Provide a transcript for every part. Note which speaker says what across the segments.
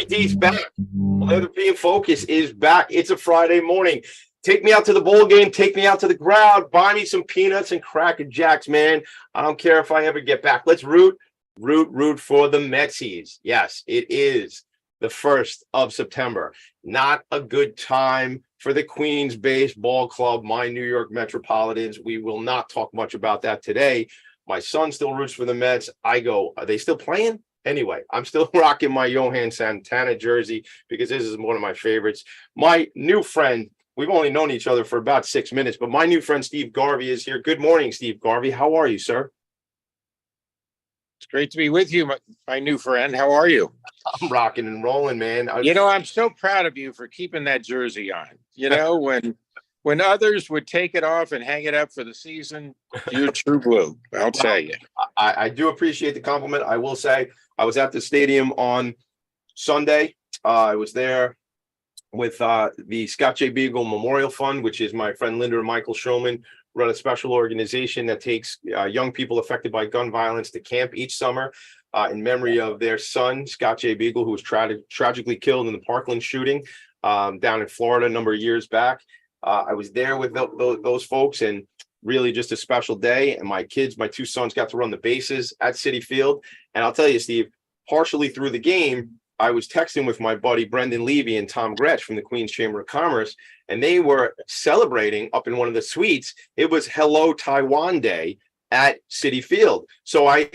Speaker 1: Tommy D's back. Philanthropy and Phocus is back. It's a Friday morning. Take me out to the bowl game. Take me out to the crowd. Buy me some peanuts and Cracker Jacks, man. I don't care if I ever get back. Let's root for the Metsies. Yes, it is the 1st of September. Not a good time for the Queens Baseball Club, my New York Metropolitans. We will not talk much about that today. My son still roots for the Mets. I go, are they still playing? Anyway, I'm still rocking my Johan Santana jersey because this is one of my favorites. My new friend, we've only known each other for about 6 minutes, but my new friend, Steve Garvey, is here. Good morning, Steve Garvey. How are you, sir?
Speaker 2: It's great to be with you, my new friend. How are you?
Speaker 1: I'm rocking and rolling, man.
Speaker 2: I'm so proud of you for keeping that jersey on. When others would take it off and hang it up for the season, you're true blue. I'll tell you.
Speaker 1: I do appreciate the compliment. I will say I was at the stadium on Sunday. I was there with the Scott J. Beagle Memorial Fund, which is my friend Linda and Michael Shulman run a special organization that takes young people affected by gun violence to camp each summer in memory of their son, Scott J. Beagle, who was tragically killed in the Parkland shooting down in Florida a number of years back. I was there with those folks, and really just a special day. And my two sons got to run the bases at Citi Field. And I'll tell you, Steve, partially through the game, I was texting with my buddy Brendan Levy and Tom Gretsch from the Queens Chamber of Commerce, and they were celebrating up in one of the suites. It was Hello Taiwan Day at Citi Field. So I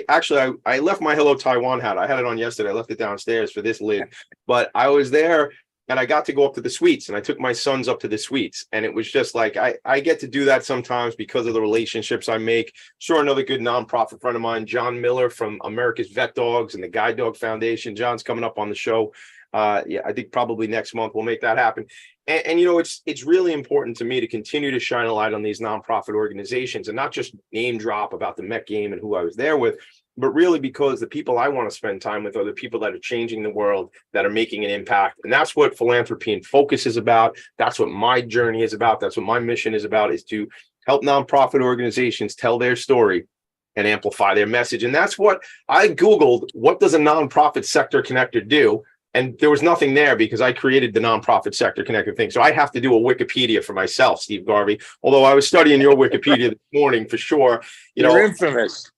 Speaker 1: left my Hello Taiwan hat. I had it on yesterday. I left it downstairs for this lid, but I was there and I got to go up to the suites, and I took my sons up to the suites. And it was just like, I get to do that sometimes because of the relationships I make. Sure, another good nonprofit friend of mine, John Miller from America's Vet Dogs and the Guide Dog Foundation. John's coming up on the show. I think probably next month we'll make that happen. And it's really important to me to continue to shine a light on these nonprofit organizations and not just name drop about the Met game and who I was there with, but really because the people I want to spend time with are the people that are changing the world, that are making an impact. And that's what Philanthropy and Phocus is about. That's what my journey is about. That's what my mission is about, is to help nonprofit organizations tell their story and amplify their message. And that's what I Googled. What does a nonprofit sector connector do? And there was nothing there because I created the nonprofit sector connector thing. So I have to do a Wikipedia for myself, Steve Garvey. Although I was studying your Wikipedia this morning for sure.
Speaker 2: You're infamous.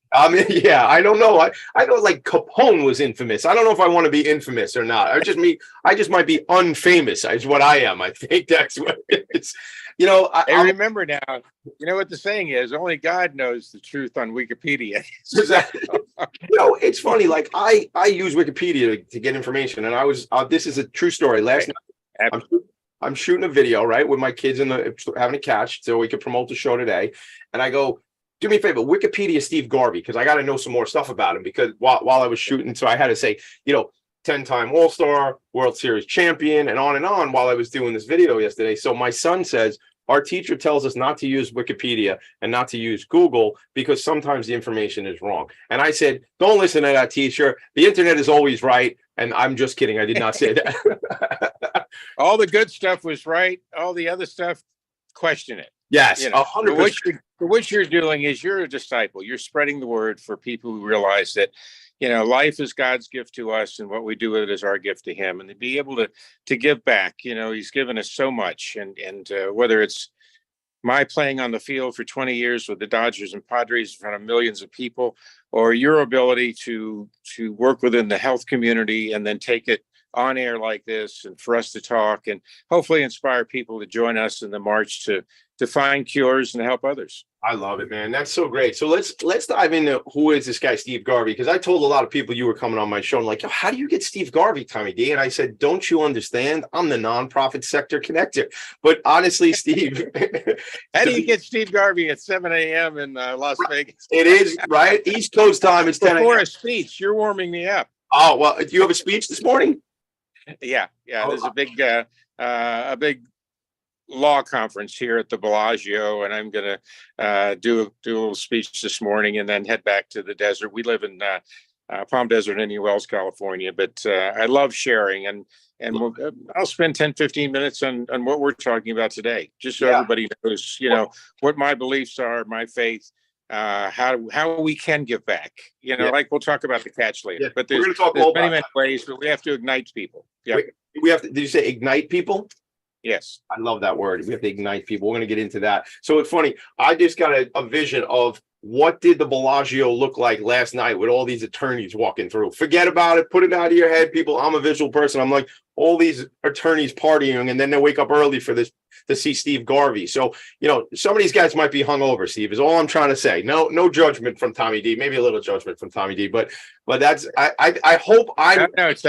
Speaker 1: Yeah, I don't know. I know, like, Capone was infamous. I don't know if I want to be infamous or not. I just might be unfamous is what I am. I think that's what it's,
Speaker 2: I remember now, what the saying is, only God knows the truth on Wikipedia.
Speaker 1: Exactly. It's funny. Like I use Wikipedia to get information, and this is a true story. Last night, I'm shooting a video, right, with my kids having a catch so we could promote the show today. And I go, do me a favor, Wikipedia Steve Garvey, because I got to know some more stuff about him, because while I was shooting, so I had to say, 10-time All-Star, World Series champion, and on while I was doing this video yesterday. So my son says, our teacher tells us not to use Wikipedia and not to use Google because sometimes the information is wrong. And I said, don't listen to that teacher. The internet is always right. And I'm just kidding. I did not say that.
Speaker 2: All the good stuff was right. All the other stuff, question it.
Speaker 1: Yes, 100%.
Speaker 2: What you're doing is you're a disciple. You're spreading the word for people who realize that, life is God's gift to us, and what we do with it is our gift to Him. And to be able to give back, He's given us so much. And whether it's my playing on the field for 20 years with the Dodgers and Padres in front of millions of people, or your ability to work within the health community and then take it on air like this, and for us to talk and hopefully inspire people to join us in the march to find cures and help others.
Speaker 1: I love it, man. That's so great. So let's dive into who is this guy, Steve Garvey? Because I told a lot of people you were coming on my show, and like, how do you get Steve Garvey, Tommy D? And I said, don't you understand? I'm the nonprofit sector connector. But honestly, Steve,
Speaker 2: how do you get Steve Garvey at 7 a.m. in Las Vegas?
Speaker 1: It is right. East Coast time. It's 10 a.m.
Speaker 2: Before a speech, you're warming me up.
Speaker 1: Oh, well, do you have a speech this morning?
Speaker 2: Yeah. There's a big law conference here at the Bellagio, and I'm going to do a little speech this morning and then head back to the desert. We live in Palm Desert, Indian Wells, California, but I love sharing, and I'll spend 10-15 minutes on what we're talking about today, just so everybody knows, what my beliefs are, my faith, how we can give back.
Speaker 1: Yeah.
Speaker 2: Like we'll talk about the catch later.
Speaker 1: Yeah.
Speaker 2: But
Speaker 1: We're
Speaker 2: there's,
Speaker 1: going to talk
Speaker 2: there's
Speaker 1: all
Speaker 2: many,
Speaker 1: about
Speaker 2: many ways, but we have to ignite people. Yeah.
Speaker 1: we have to, did you say ignite people?
Speaker 2: Yes.
Speaker 1: I love that word. We have to ignite people. We're going to get into that. So it's funny. I just got a vision of what did the Bellagio look like last night with all these attorneys walking through. Forget about it. Put it out of your head, people. I'm a visual person. I'm like, all these attorneys partying, and then they wake up early for this to see Steve Garvey. So, some of these guys might be hungover, Steve, is all I'm trying to say. No judgment from Tommy D. Maybe a little judgment from Tommy D. But that's I hope I
Speaker 2: No, it's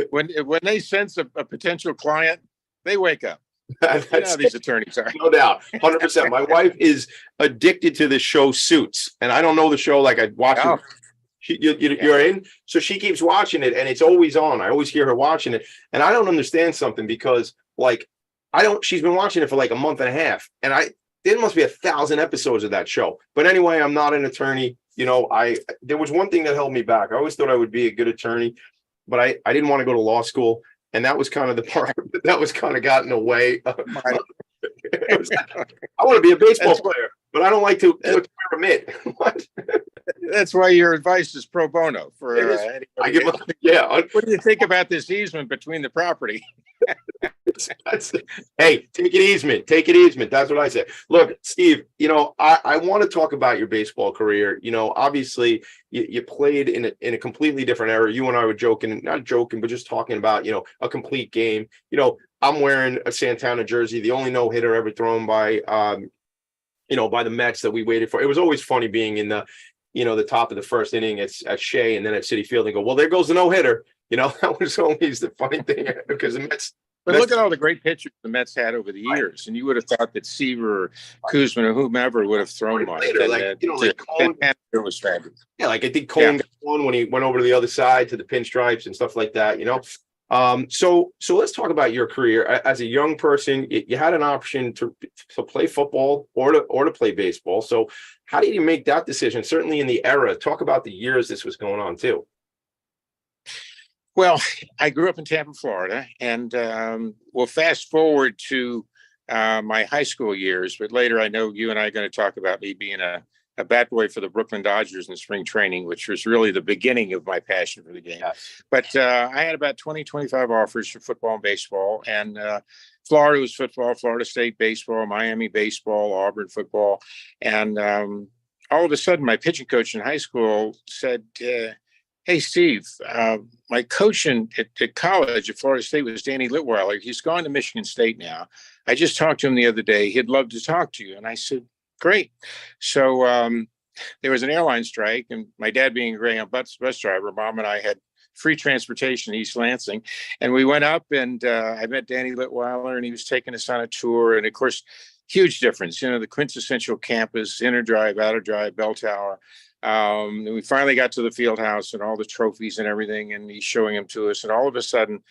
Speaker 2: when they sense a potential client, they wake up.
Speaker 1: That's
Speaker 2: These attorneys are.
Speaker 1: No doubt, 100%. My wife is addicted to the show Suits, and I don't know the show like I watch it. You're in, so she keeps watching it, and it's always on. I always hear her watching it, and I don't understand something because, she's been watching it for like a month and a half, and there must be 1,000 episodes of that show. But anyway, I'm not an attorney. There was one thing that held me back. I always thought I would be a good attorney, but I didn't want to go to law school. And that was kind of the part that was kind of got in the way. I want to be a baseball player, but I don't like to experiment.
Speaker 2: That's why your advice is pro bono for
Speaker 1: anybody.
Speaker 2: What do you think about this easement between the property?
Speaker 1: Hey, take it easement. That's what I say. Look, Steve, I want to talk about your baseball career. Obviously you played in a completely different era. You and I were not joking, but just talking about, a complete game. I'm wearing a Santana jersey, the only no-hitter ever thrown by the Mets that we waited for. It was always funny being in the top of the first inning at Shea and then at Citi Field and go, well, there goes the no-hitter. That was always the funny thing because the Mets.
Speaker 2: But look at all the great pitchers the Mets had over the years, and you would have thought that Seaver or Kuzman or whomever would have thrown one. It was fabulous.
Speaker 1: Yeah, like I think Cone got one when he went over to the other side to the pinstripes and stuff like that. So let's talk about your career as a young person. You had an option to play football or to play baseball. So how did you make that decision? Certainly in the era. Talk about the years this was going on too.
Speaker 2: Well, I grew up in Tampa, Florida, and we'll fast forward to my high school years. But later, I know you and I are going to talk about me being a bat boy for the Brooklyn Dodgers in spring training, which was really the beginning of my passion for the game. Yes. But I had about 25 offers for football and baseball, and Florida was football, Florida State baseball, Miami baseball, Auburn football, and all of a sudden, my pitching coach in high school said, hey, Steve, my coach at college at Florida State was Danny Litweiler. He's gone to Michigan State now. I just talked to him the other day. He'd love to talk to you. And I said, great. So there was an airline strike, and my dad being a Greyhound bus driver, Mom and I had free transportation in East Lansing. And we went up, and I met Danny Litweiler, and he was taking us on a tour. And, of course, huge difference, the quintessential campus, inner drive, outer drive, bell tower. And we finally got to the field house and all the trophies and everything, and he's showing them to us. And all of a sudden,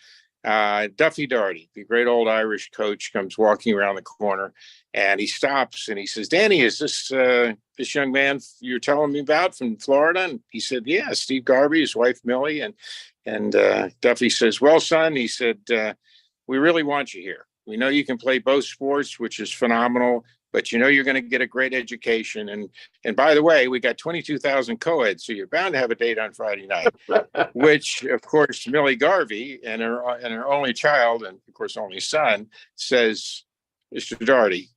Speaker 2: Duffy Daugherty, the great old Irish coach, comes walking around the corner, and he stops and he says, Danny, is this young man you're telling me about from Florida? And he said, yeah, Steve Garvey, his wife Millie. And Duffy says, well, son, he said, we really want you here. We know you can play both sports, which is phenomenal, but you're going to get a great education. And by the way, we got 22,000 co-eds, so you're bound to have a date on Friday night, which, of course, Millie Garvey and her only child, and of course, only son, says, Mr. Daugherty,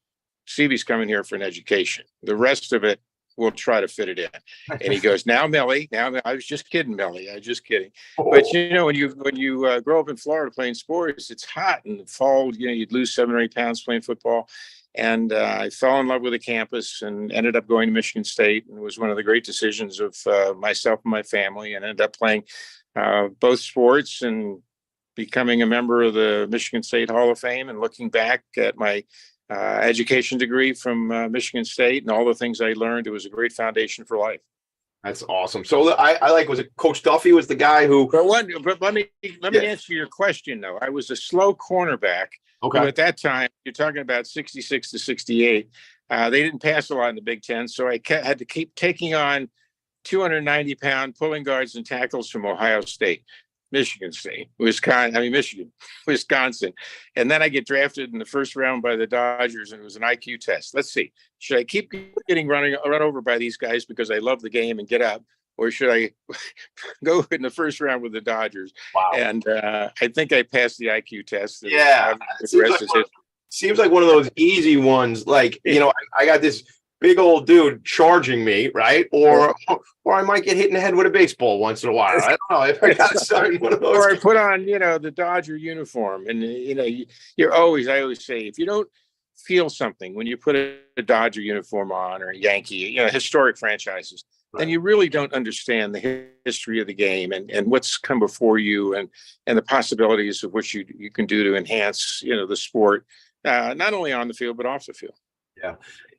Speaker 2: Stevie's coming here for an education. The rest of it, we'll try to fit it in. And he goes, now, Millie, I was just kidding, Millie. I was just kidding. Oh. But, when you grow up in Florida playing sports, it's hot in the fall, you'd lose 7 or 8 pounds playing football. And I fell in love with the campus and ended up going to Michigan State. And it was one of the great decisions of myself and my family, and ended up playing both sports and becoming a member of the Michigan State Hall of Fame. And looking back at my education degree from Michigan State and all the things I learned, it was a great foundation for life.
Speaker 1: That's awesome. So was it Coach Duffy was the guy who?
Speaker 2: But let me answer your question though. I was a slow cornerback. Okay. At that time, you're talking about 66 to 68. They didn't pass a lot in the Big Ten, so I had to keep taking on 290-pound pulling guards and tackles from Ohio State. Michigan, Wisconsin. And then I get drafted in the first round by the Dodgers, and it was an IQ test. Let's see. Should I keep getting run over by these guys because I love the game and get up? Or should I go in the first round with the Dodgers?
Speaker 1: Wow.
Speaker 2: And I think I passed the IQ test.
Speaker 1: Yeah. Seems like one of those easy ones. Like, I got this big old dude charging me, right? Or I might get hit in the head with a baseball once in a while. I don't know if I got started one of those.
Speaker 2: Or I put on, the Dodger uniform, and I always say, if you don't feel something when you put a Dodger uniform on, or a Yankee, historic franchises, then you really don't understand the history of the game and what's come before you, and the possibilities of what you can do to enhance, the sport, not only on the field but off the field.
Speaker 1: Yeah.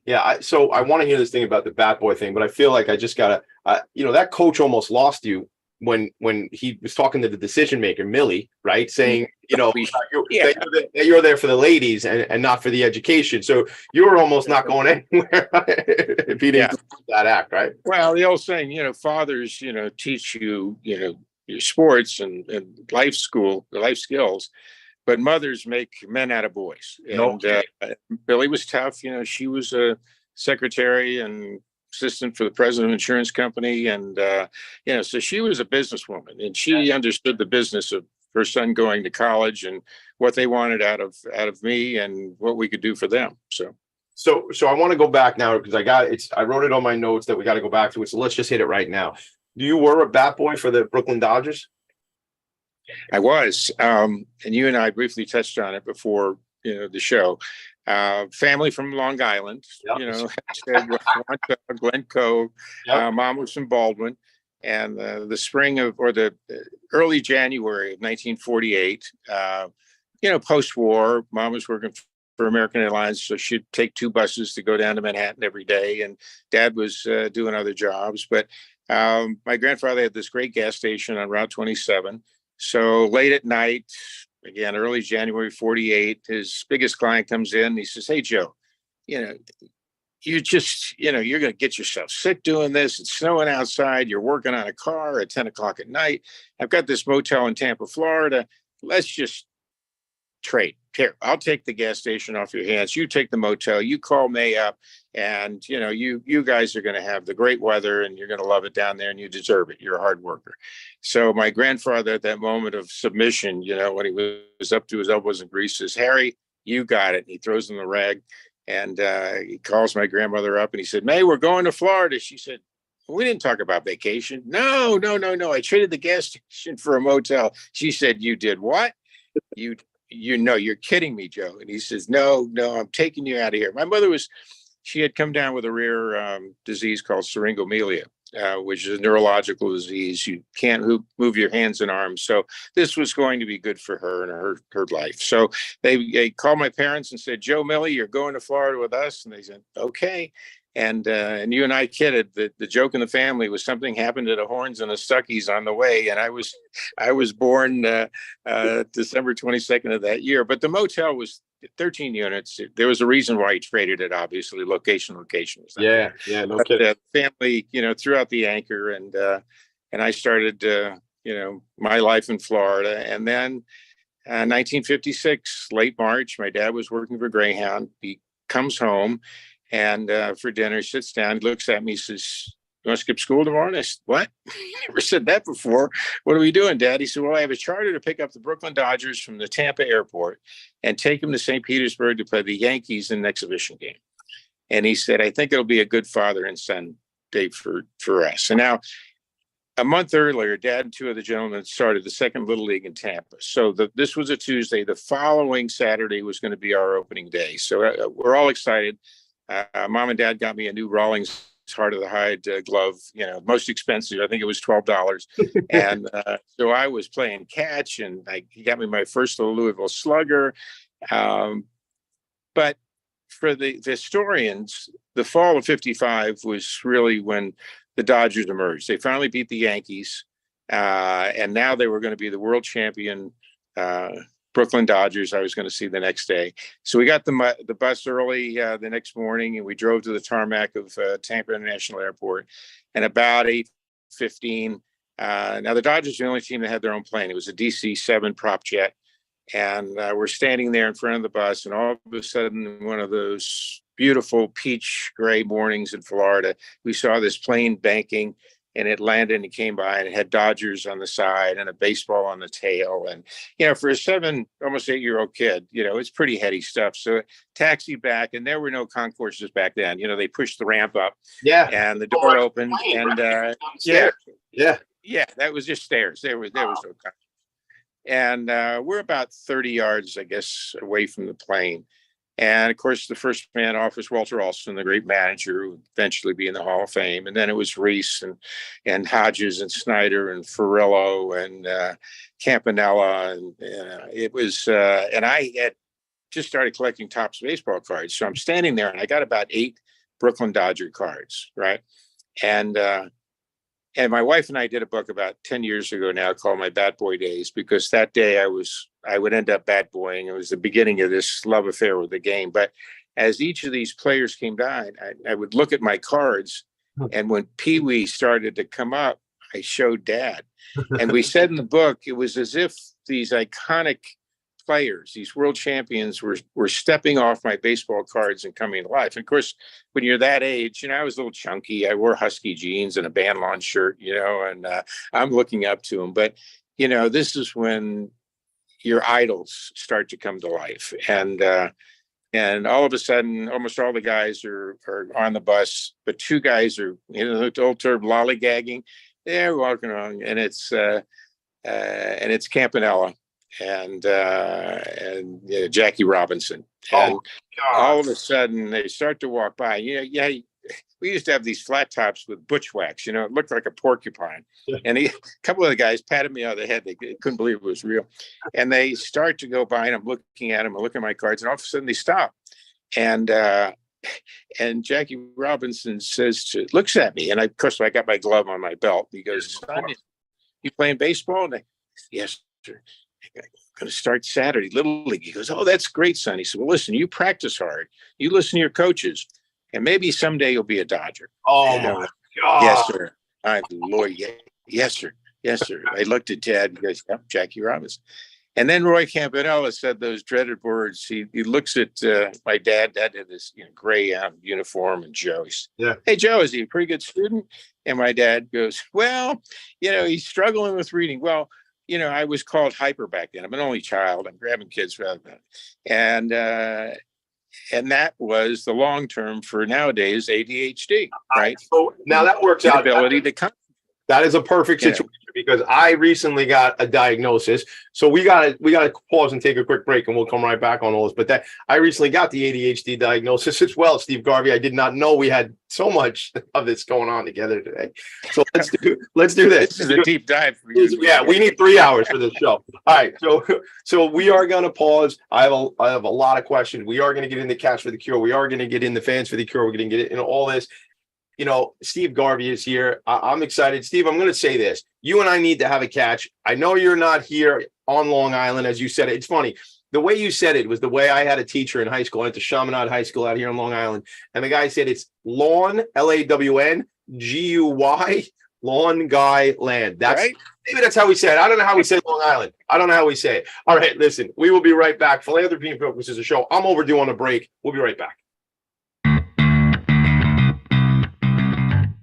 Speaker 1: Yeah. So I want to hear this thing about the bat boy thing, but I feel like I just gotta, that coach almost lost you when he was talking to the decision maker, Millie, right? Saying, that you're there for the ladies and not for the education. So you were almost not going anywhere if he didn't do that act, right?
Speaker 2: Well, the old saying, fathers, teach you, your sports and life skills, but mothers make men out of boys. And Billy was tough. She was a secretary and assistant for the president of an insurance company. And, so she was a businesswoman, and she understood the business of her son going to college and what they wanted out of me and what we could do for them. So
Speaker 1: I want to go back now because I wrote it on my notes that we got to go back to it. So let's just hit it right now. You were a bat boy for the Brooklyn Dodgers?
Speaker 2: I was, and you and I briefly touched on it before, the show. Family from Long Island, Glencoe, mom was from Baldwin, and the early January of 1948, post-war, mom was working for American Airlines, so she'd take 2 buses to go down to Manhattan every day, and dad was doing other jobs. But my grandfather had this great gas station on Route 27. So late at night, again, early January 48, his biggest client comes in. He says, "Hey, Joe, you're going to get yourself sick doing this. It's snowing outside. You're working on a car at 10 o'clock at night. I've got this motel in Tampa, Florida. Let's just trade. Here, I'll take the gas station off your hands. You take the motel. You call May up, and you guys are going to have the great weather, and you're going to love it down there, and you deserve it. You're a hard worker." So my grandfather, at that moment of submission, when he was up to his elbows in grease, says, "Harry, you got it." And he throws him the rag, and he calls my grandmother up, and he said, "May, we're going to Florida." She said, "We didn't talk about vacation." No. I traded the gas station for a motel." She said, "You did what? You're kidding me, Joe." And he says, No, I'm taking you out of here. My mother she had come down with a rare disease called syringomelia, which is a neurological disease. You can't move your hands and arms. So this was going to be good for her and her life. So they called my parents and said, "Joe, Millie, you're going to Florida with us." And they said, "Okay." And you and I kidded that the joke in the family was something happened to the Horns and the Stuckies on the way. And I was born December 22nd of that year. But the motel was 13 units. There was a reason why he traded it, obviously. Location was that.
Speaker 1: Yeah, no kidding.
Speaker 2: Family, threw out the anchor, and I started, my life in Florida. And then 1956, late March, my dad was working for Greyhound. He comes home. And for dinner, he sits down, he looks at me, he says, "You want to skip school tomorrow?" And I said, "What? Never said that before. What are we doing, Dad?" He said, "Well, I have a charter to pick up the Brooklyn Dodgers from the Tampa airport and take them to St. Petersburg to play the Yankees in an exhibition game." And he said, "I think it'll be a good father and son day for us." And now, a month earlier, Dad and 2 of the gentlemen started the second Little League in Tampa. So this was a Tuesday. The following Saturday was going to be our opening day. So we're all excited. Mom and Dad got me a new Rawlings Heart of the Hide glove, most expensive. I think it was $12. And so I was playing catch, and he got me my first little Louisville Slugger. But for the historians, the fall of 55 was really when the Dodgers emerged. They finally beat the Yankees, and now they were going to be the world champion Brooklyn Dodgers. I was going to see the next day. So we got the bus early the next morning, and we drove to the tarmac of Tampa International Airport. And about 8:15, Now the Dodgers were the only team that had their own plane. It was a DC-7 prop jet. And we're standing there in front of the bus, and all of a sudden, one of those beautiful peach gray mornings in Florida, we saw this plane banking, and it landed and it came by, and it had Dodgers on the side and a baseball on the tail. And, for a almost 8-year-old kid, it's pretty heady stuff. So taxi back, and there were no concourses back then. They pushed the ramp up, and the door opened, and that was just stairs. There was no concourse. And we're about 30 yards, I guess, away from the plane. And of course, the first man off was Walter Alston, the great manager who would eventually be in the Hall of Fame. And then it was Reese and Hodges and Snyder and Ferrillo and Campanella. And it was, and I had just started collecting Topps baseball cards. So I'm standing there, and I got about 8 Brooklyn Dodger cards, right? And my wife and I did a book about 10 years ago now called My Bat Boy Days, because that day I would end up bat boying. It was the beginning of this love affair with the game. But as each of these players came down, I would look at my cards. And when Pee Wee started to come up, I showed Dad. And we said in the book, it was as if these iconic players, these world champions, were stepping off my baseball cards and coming to life. And of course, when you're that age, I was a little chunky. I wore husky jeans and a band lawn shirt, and I'm looking up to them. But, this is when your idols start to come to life. And all of a sudden, almost all the guys are on the bus, but 2 guys are, the old term, lollygagging. They're walking along, and it's Campanella and Jackie Robinson. And all of a sudden they start to walk by. We used to have these flat tops with butch wax, it looked like a porcupine. Yeah. And a couple of the guys patted me on the head. They couldn't believe it was real. And they start to go by, and I'm looking at them, I look at my cards, and all of a sudden they stop. And Jackie Robinson looks at me, and of course I got my glove on my belt. He goes, "Son, you playing baseball?" And yes, sir. I'm going to start Saturday, Little League. He goes, "Oh, that's great, son." He said, "Well, listen, you practice hard. You listen to your coaches, and maybe someday you'll be a Dodger."
Speaker 1: Oh, my God.
Speaker 2: Yes, sir. I'm Lord. Yes, sir. Yes, sir. I looked at Dad, and he goes, "Yep, Jackie Robinson." And then Roy Campanella said those dreaded words. He looks at my dad. Dad had this gray uniform, and Joe. He said, "Hey, Joe, is he a pretty good student?" And my dad goes, "Well, he's struggling with reading." Well, I was called hyper back then. I'm an only child. I'm grabbing kids rather than, and that was the long term for nowadays ADHD, right?
Speaker 1: So now that works out.
Speaker 2: Ability to come.
Speaker 1: That is a perfect situation because I recently got a diagnosis. So we gotta pause and take a quick break, and we'll come right back on all this. But I recently got the ADHD diagnosis as well, Steve Garvey. I did not know we had so much of this going on together today. So let's do this.
Speaker 2: This is a deep dive for you.
Speaker 1: Yeah, we need 3 hours for this show. All right, so we are gonna pause. I have a lot of questions. We are gonna get into Cash for the Cure. We are gonna get into Fans for the Cure. We're gonna get into all this. Steve Garvey is here. I'm excited. Steve, I'm going to say this. You and I need to have a catch. I know you're not here on Long Island, as you said it. It's funny. The way you said it was the way I had a teacher in high school. I went to Chaminade High School out here on Long Island. And the guy said it's Lawn, Lawn, Guy, Lawn Guy Land. That's right. Maybe that's how we say it. I don't know how we say Long Island. I don't know how we say it. All right, listen, we will be right back. Philanthropy and Phocus is a show. I'm overdue on a break. We'll be right back.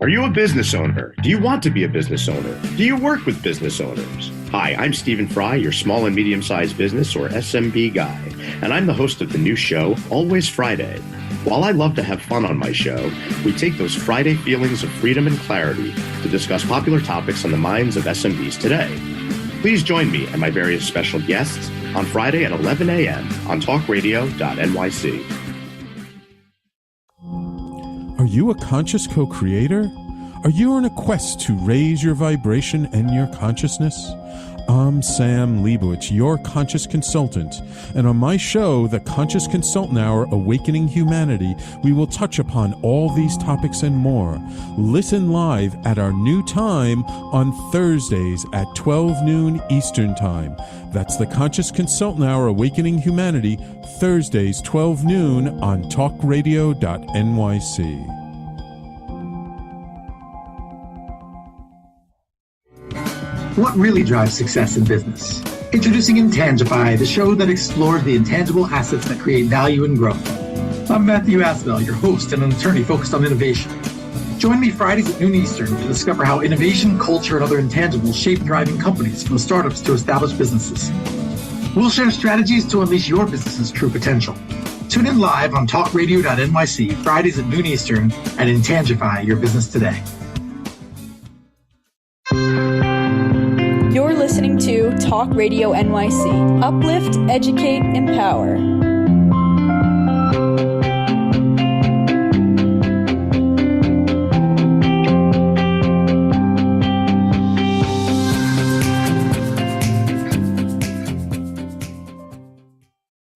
Speaker 3: Are you a business owner? Do you want to be a business owner? Do you work with business owners? Hi, I'm Stephen Fry, your small and medium-sized business or SMB guy, and I'm the host of the new show, Always Friday. While I love to have fun on my show, we take those Friday feelings of freedom and clarity to discuss popular topics on the minds of SMBs today. Please join me and my various special guests on Friday at 11 a.m. on talkradio.nyc.
Speaker 4: Are you a conscious co-creator? Are you on a quest to raise your vibration and your consciousness? I'm Sam Leibowitz, your conscious consultant, and on my show, The Conscious Consultant Hour, Awakening Humanity, we will touch upon all these topics and more. Listen live at our new time on Thursdays at 12 noon Eastern Time. That's The Conscious Consultant Hour, Awakening Humanity, Thursdays, 12 noon on talkradio.nyc.
Speaker 5: What really drives success in business? Introducing Intangify, the show that explores the intangible assets that create value and growth. I'm Matthew Asbell, your host and an attorney focused on innovation. Join me Fridays at noon Eastern to discover how innovation, culture, and other intangibles shape thriving companies from startups to established businesses. We'll share strategies to unleash your business's true potential. Tune in live on talkradio.nyc Fridays at noon Eastern and Intangify your business today.
Speaker 6: You're listening to Talk Radio NYC. Uplift, educate, empower.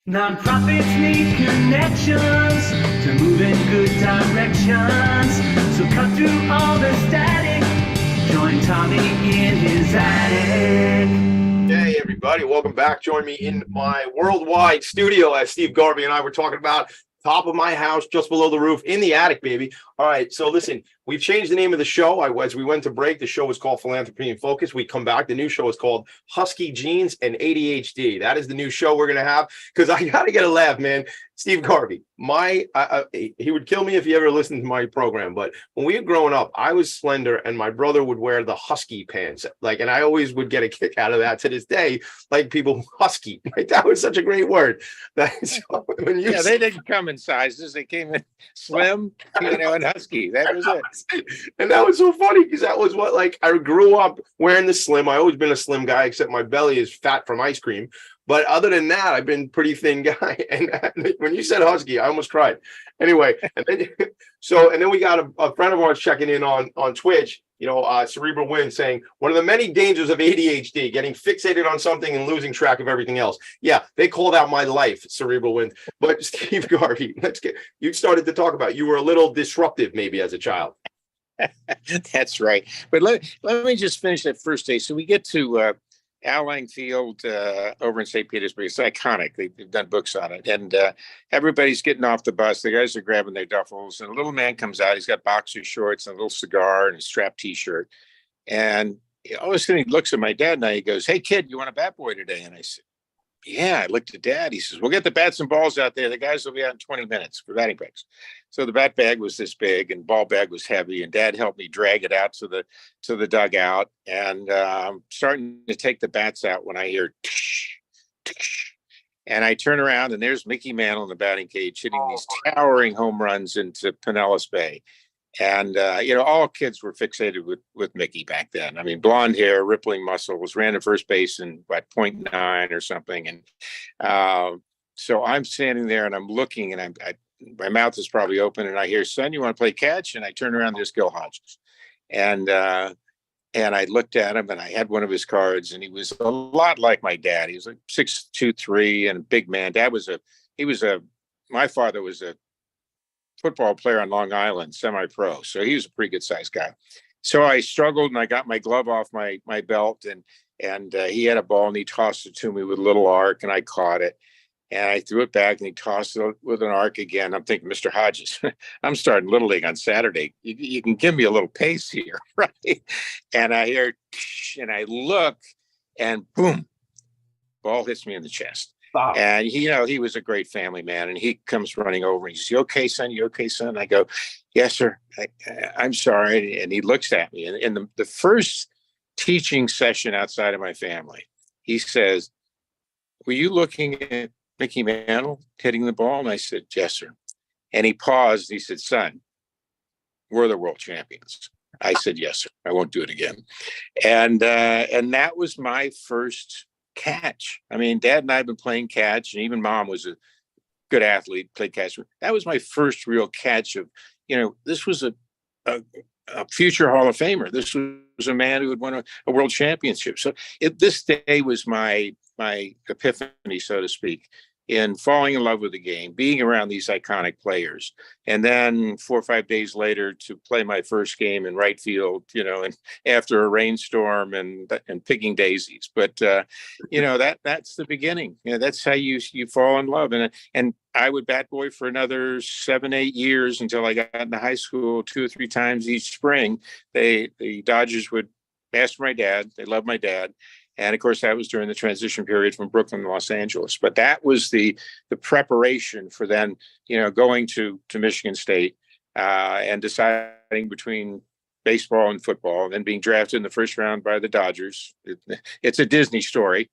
Speaker 7: Nonprofits need connections to move in good directions. So cut through all the static. Join Tommy in his attic.
Speaker 1: Hey, everybody. Welcome back. Join me in my worldwide studio as Steve Garvey and I were talking about top of my house, just below the roof, in the attic, baby. All right. So listen, we've changed the name of the show. As we went to break, the show was called Philanthropy and Phocus. We come back. The new show is called Husky Genes and ADHD. That is the new show we're going to have, because I got to get a laugh, man. Steve Garvey, he would kill me if he ever listened to my program. But when we were growing up, I was slender and my brother would wear the husky pants. And I always would get a kick out of that to this day. Like, people, husky, like, that was such a great word.
Speaker 2: They didn't come in sizes. They came in slim, and husky. That was it.
Speaker 1: And that was so funny, because that was what, like, I grew up wearing the slim. I always been a slim guy, except my belly is fat from ice cream. But other than that, I've been a pretty thin guy. And when you said husky, I almost cried. Anyway, and then we got a friend of ours checking in on Twitch, Cerebral Wind, saying one of the many dangers of ADHD, getting fixated on something and losing track of everything else. Yeah, they called out my life, Cerebral Wind. But Steve Garvey, you started to talk about, you were a little disruptive maybe as a child.
Speaker 2: That's right. But let me just finish that first day. So we get to Al Lang Field over in St. Petersburg. It's iconic. They've done books on it. And everybody's getting off the bus. The guys are grabbing their duffels. And a little man comes out. He's got boxer shorts and a little cigar and a strap T-shirt. And all of a sudden he looks at my dad and he goes, "Hey, kid, you want a bat boy today?" And I said, "Yeah." I looked at Dad. He says, "We'll get the bats and balls out there. The guys will be out in 20 minutes for batting practice." So the bat bag was this big and ball bag was heavy, and Dad helped me drag it out to the dugout. And I'm starting to take the bats out when I hear tsh, tsh, and I turn around and there's Mickey Mantle in the batting cage hitting these towering home runs into Pinellas Bay. And all kids were fixated with Mickey back then. I mean, blonde hair, rippling muscles, ran to first base in 0.9 or something. And so I'm standing there and I'm looking, and my mouth is probably open, and I hear, "Son, you want to play catch?" And I turn around, there's Gil Hodges. And I looked at him, and I had one of his cards, and he was a lot like my dad. He was like 6'2", 3, and a big man. My father was a football player on Long Island, semi-pro. So he was a pretty good sized guy. So I struggled, and I got my glove off my belt, and he had a ball, and he tossed it to me with a little arc, and I caught it. And I threw it back, and he tossed it with an arc again. I'm thinking, "Mr. Hodges, I'm starting Little League on Saturday. You can give me a little pace here," right? And I hear, and I look, and boom, ball hits me in the chest. Wow. And he was a great family man, and he comes running over, and he says, "You okay, son? You okay, son?" I go, "Yes, sir. I'm sorry." And he looks at me, and in the first teaching session outside of my family, he says, "Were you looking at Mickey Mantle hitting the ball?" And I said, "Yes, sir." And he paused. He said, "Son, we're the world champions." I said, "Yes, sir. I won't do it again." And that was my first catch. I mean, Dad and I have been playing catch, and even Mom was a good athlete, played catch. That was my first real catch of, this was a future Hall of Famer. This was a man who had won a world championship. So this day was my epiphany, so to speak, in falling in love with the game, being around these iconic players. And then 4 or 5 days later to play my first game in right field, and after a rainstorm and picking daisies. But, that's the beginning. That's how you fall in love. And I would bat boy for another 7, 8 years until I got into high school 2 or 3 times each spring. The Dodgers would asked for my dad. They loved my dad. And of course, that was during the transition period from Brooklyn to Los Angeles. But that was the preparation for then, going to Michigan State and deciding between baseball and football, and then being drafted in the first round by the Dodgers. It's a Disney story.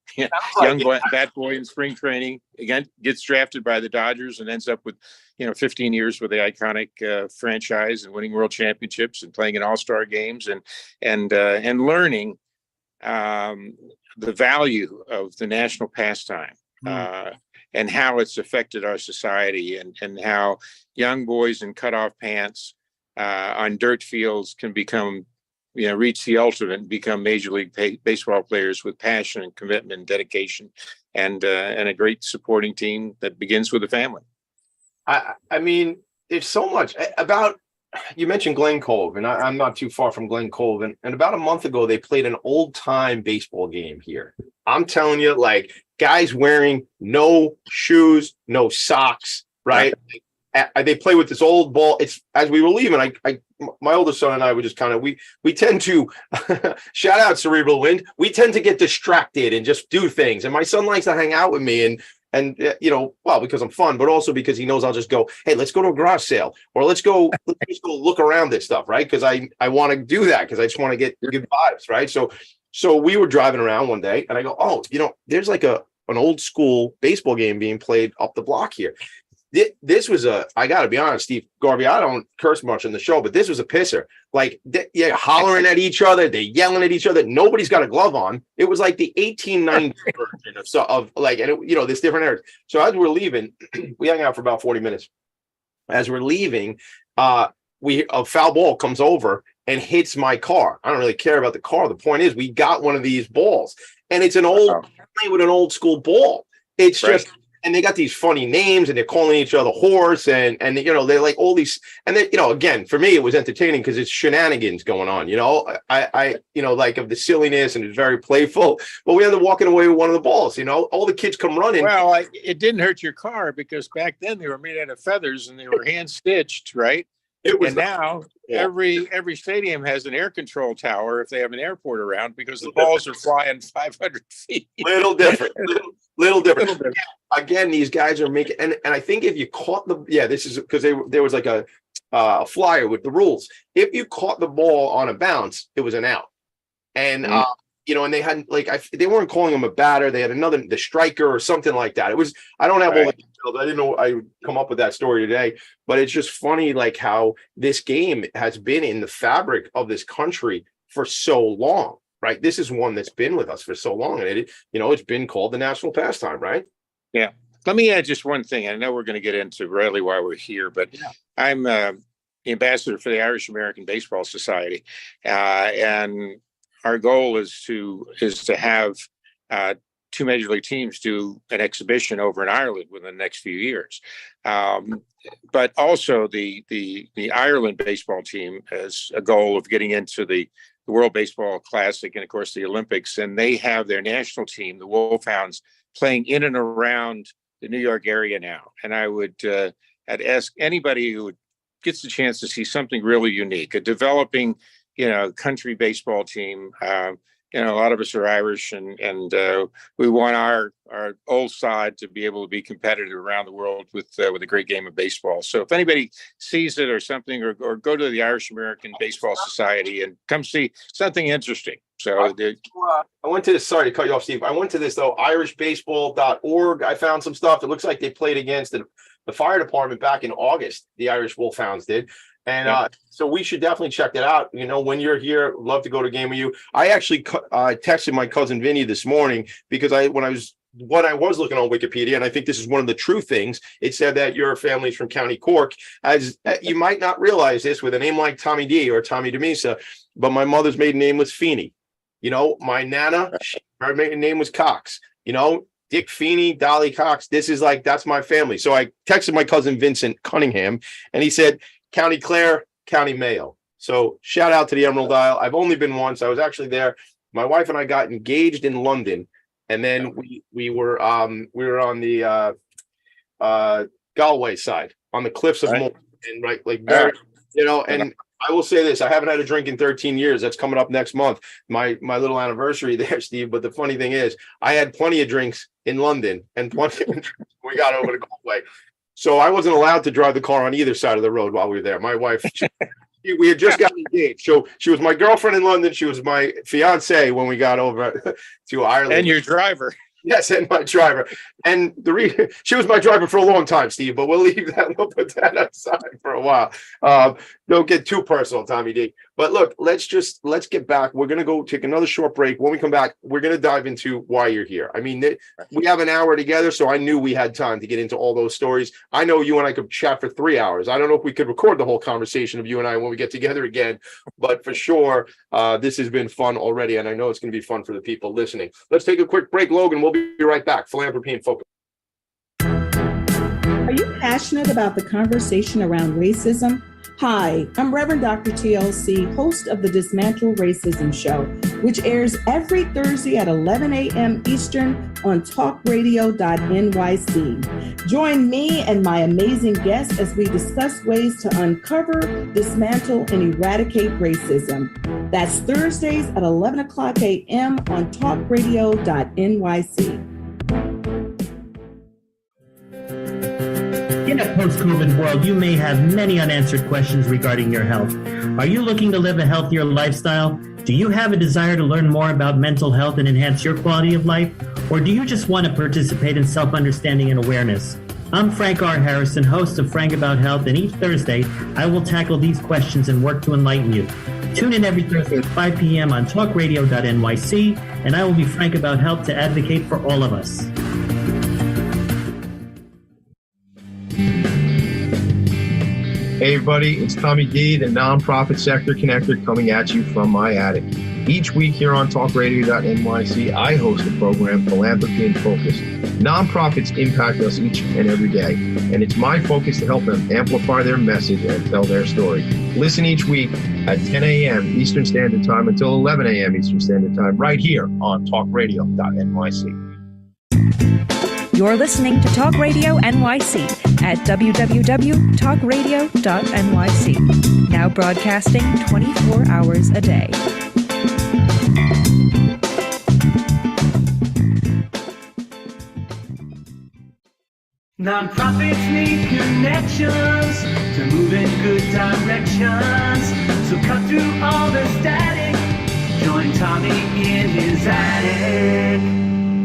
Speaker 2: Young boy, bat boy in spring training, again, gets drafted by the Dodgers and ends up with, 15 years with the iconic franchise and winning world championships and playing in all-star games and learning the value of the national pastime and how it's affected our society and how young boys in cutoff pants on dirt fields can become, reach the ultimate and become Major League Baseball players with passion and commitment and dedication and a great supporting team that begins with a family.
Speaker 1: I mean, there's so much about, you mentioned Glen Cove, and I'm not too far from Glen Cove. And about a month ago, they played an old time baseball game here. I'm telling you, like, guys wearing no shoes, no socks, right? They play with this old ball. It's as we were leaving, my oldest son and I would just kind of, we tend to shout out Cerebral Wind. We tend to get distracted and just do things. And my son likes to hang out with me and well, because I'm fun, but also because he knows I'll just go, hey, let's go to a garage sale, or let's go look around this stuff, right? Because I want to do that because I just want to get good vibes, right? So we were driving around one day, and I go, oh, there's like an old school baseball game being played up the block here. This was I got to be honest, Steve Garvey, I don't curse much on the show, but this was a pisser. Like, hollering at each other. They're yelling at each other. Nobody's got a glove on. It was like the 1890 version of like, and this different areas. So as we're leaving, we hung out for about 40 minutes. As we're leaving, a foul ball comes over and hits my car. I don't really care about the car. The point is, we got one of these balls, and it's an old with an old school ball. It's just. And they got these funny names, and they're calling each other horse, and they're like all these, and then again, for me it was entertaining because it's shenanigans going on. I like of the silliness, and it's very playful. But we ended up walking away with one of the balls. All the kids come running.
Speaker 2: Well, it didn't hurt your car because back then they were made out of feathers and they were hand stitched, right? And now every stadium has an air control tower if they have an airport around because the balls are flying 500 feet.
Speaker 1: Little different. Again, these guys are making, and I think if you caught this is because there was like a flyer with the rules. If you caught the ball on a bounce, it was an out. And and they hadn't they weren't calling him a batter. They had the striker or something like that. It was, I don't have all the details. I didn't know I would come up with that story today, but it's just funny, like how this game has been in the fabric of this country for so long, right? This is one that's been with us for so long, and it's been called the national pastime, right?
Speaker 2: Yeah. Let me add just one thing. I know we're going to get into really why we're here, but I'm the ambassador for the Irish American Baseball Society, and our goal is to have two major league teams do an exhibition over in Ireland within the next few years. But also the Ireland baseball team has a goal of getting into the World Baseball Classic and, of course, the Olympics. And they have their national team, the Wolfhounds, playing in and around the New York area now. And I'd ask anybody who gets the chance to see something really unique, a developing, country baseball team. A lot of us are Irish, and we want our old side to be able to be competitive around the world with a great game of baseball. So if anybody sees it or something, or go to the Irish American Baseball Society and come see something interesting. So
Speaker 1: I went to this. Sorry to cut you off, Steve. I went to this irishbaseball.org. I found some stuff. It looks like they played against the fire department back in August. The Irish Wolfhounds did. And so we should definitely check that out. When you're here, love to go to a game with you. I actually texted my cousin Vinny this morning because when I was looking on Wikipedia, and I think this is one of the true things, it said that your family's from County Cork. As you might not realize this with a name like Tommy D or Tommy DeMisa, but my mother's maiden name was Feeney. My Nana, her maiden name was Cox. Dick Feeney, Dolly Cox. That's my family. So I texted my cousin Vincent Cunningham, and he said, County Clare, County Mayo. So shout out to the Emerald Isle. I've only been once. I was actually there. My wife and I got engaged in London, and then we were on the Galway side on the cliffs of Moher, and and I will say this: I haven't had a drink in 13 years. That's coming up next month, my little anniversary there, Steve. But the funny thing is, I had plenty of drinks in London, and plenty of drinks we got over the Galway. So I wasn't allowed to drive the car on either side of the road while we were there. My wife, we had just gotten engaged. So she was my girlfriend in London. She was my fiance when we got over to Ireland.
Speaker 2: And your driver.
Speaker 1: Yes, and my driver. And she was my driver for a long time, Steve, but we'll leave that. We'll put that aside for a while. Don't get too personal, Tommy D. But look, let's get back. We're going to go take another short break. When we come back, we're going to dive into why you're here. I mean, we have an hour together, so I knew we had time to get into all those stories. I know you and I could chat for 3 hours. I don't know if we could record the whole conversation of you and I when we get together again, but for sure, this has been fun already, and I know it's going to be fun for the people listening. Let's take a quick break, Logan. We'll be right back. Philanthropy and Focus.
Speaker 8: Are you passionate about the conversation around racism? Hi, I'm Reverend Dr. TLC, host of the Dismantle Racism Show, which airs every Thursday at 11 a.m. Eastern on talkradio.nyc. Join me and my amazing guests as we discuss ways to uncover, dismantle, and eradicate racism. That's Thursdays at 11 o'clock a.m. on talkradio.nyc.
Speaker 9: In a post-COVID world, you may have many unanswered questions regarding your health. Are you looking to live a healthier lifestyle? Do you have a desire to learn more about mental health and enhance your quality of life? Or do you just want to participate in self-understanding and awareness? I'm Frank R. Harrison, host of Frank About Health, and each Thursday, I will tackle these questions and work to enlighten you. Tune in every Thursday at 5 p.m. on talkradio.nyc, and I will be frank about health to advocate for all of us.
Speaker 1: Hey everybody, it's Tommy D, the nonprofit sector connector, coming at you from my attic. Each week here on talkradio.nyc, I host the program Philanthropy and Focus. Nonprofits impact us each and every day, and it's my focus to help them amplify their message and tell their story. Listen each week at 10 a.m. Eastern Standard Time until 11 a.m. Eastern Standard Time, right here on talkradio.nyc.
Speaker 10: You're listening to Talk Radio NYC at www.talkradio.nyc. Now broadcasting 24 hours a day.
Speaker 7: Nonprofits need connections to move in good directions. So cut through all the static. Join Tommy in his attic.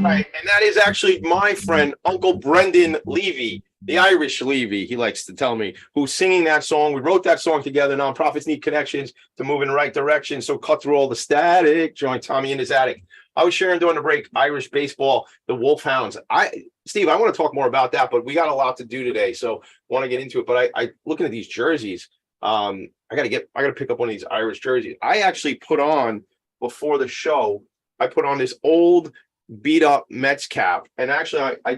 Speaker 1: Right, and that is actually my friend, Uncle Brendan Levy, the Irish Levy, he likes to tell me, who's singing that song. We wrote that song together. Nonprofits need connections to move in the right direction. So cut through all the static. Join Tommy in his attic. I was sharing during the break, Irish baseball, the Wolfhounds. Steve, I want to talk more about that, but we got a lot to do today, so want to get into it. But I looking at these jerseys, I got to pick up one of these Irish jerseys. I actually put on before the show. I put on this old beat up Mets cap, and actually I